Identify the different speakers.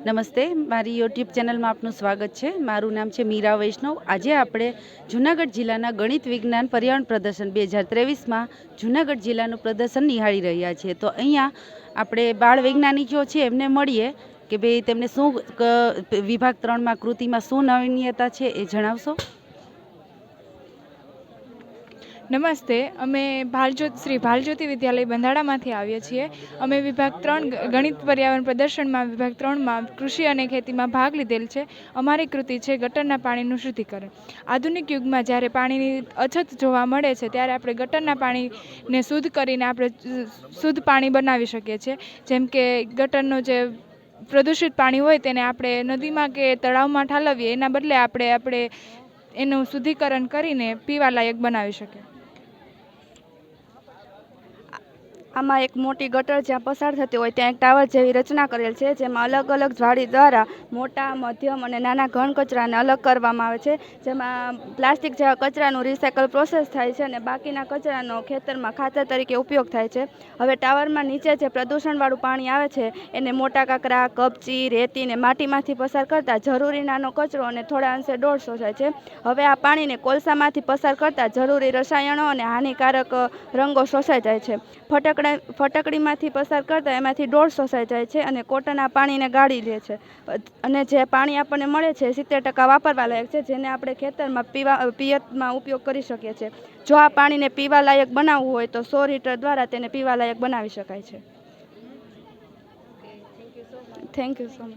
Speaker 1: નમસ્તે, મારી યુટ્યુબ ચેનલમાં આપનું સ્વાગત છે. મારું નામ છે મીરા વૈષ્ણવ. આજે આપણે જૂનાગઢ જિલ્લાના ગણિત વિજ્ઞાન પર્યાવરણ પ્રદર્શન 2023માં જૂનાગઢ જિલ્લાનું પ્રદર્શન નિહાળી રહ્યા છીએ. તો અહીંયા આપણે બાળ વૈજ્ઞાનિકો છે એમને મળીએ કે ભાઈ તેમને શું વિભાગ 3માં કૃતિમાં શું નવીનતા છે એ જણાવશો.
Speaker 2: નમસ્તે, અમે શ્રી ભાલજ્યોતિ વિદ્યાલય બંધાળામાંથી આવીએ છીએ. અમે વિભાગ 3 ગણિત પર્યાવરણ પ્રદર્શનમાં વિભાગ 3માં કૃષિ અને ખેતીમાં ભાગ લીધેલ છે. અમારી કૃતિ છે ગટરના પાણીનું શુદ્ધિકરણ. આધુનિક યુગમાં જ્યારે પાણીની અછત જોવા મળે છે ત્યારે આપણે ગટરના પાણીને શુદ્ધ કરીને આપણે શુદ્ધ પાણી બનાવી શકીએ છીએ. જેમ કે ગટરનું જે પ્રદૂષિત પાણી હોય તેને આપણે નદીમાં કે તળાવમાં ઠાલવીએ એના બદલે આપણે એનું શુદ્ધિકરણ કરીને પીવાલાયક બનાવી શકીએ.
Speaker 3: આમાં એક મોટી ગટર જ્યાં પસાર થતી હોય ત્યાં એક ટાવર જેવી રચના કરેલ છે, જેમાં અલગ અલગ જાળી દ્વારા મોટા, મધ્યમ અને નાના ઘન કચરાને અલગ કરવામાં આવે છે. જેમાં પ્લાસ્ટિક જેવા કચરાનું રિસાયકલ પ્રોસેસ થાય છે અને બાકીના કચરાનો ખેતરમાં ખાતર તરીકે ઉપયોગ થાય છે. હવે ટાવરમાં નીચે જે પ્રદૂષણવાળું પાણી આવે છે એને મોટા કાંકરા, કપચી, રેતી ને માટીમાંથી પસાર કરતાં જરૂરી નાનો કચરો અને થોડા અંશે દોડ શોષાય છે. હવે આ પાણીને કોલસામાંથી પસાર કરતાં જરૂરી રસાયણો અને હાનિકારક રંગો શોષાઈ જાય છે. ફટકડીમાંથી પસાર કરતાં એમાંથી દોડ શોષાઈ જાય છે અને કોટરના પાણીને ગાળી લે છે. અને જે પાણી આપણને મળે છે 70% વાપરવા લાયક છે, જેને આપણે ખેતરમાં પિયતમાં ઉપયોગ કરી શકીએ છીએ. જો આ પાણીને પીવા લાયક બનાવવું હોય તો 100 લીટર દ્વારા તેને પીવા લાયક બનાવી શકાય છે. Thank you so much.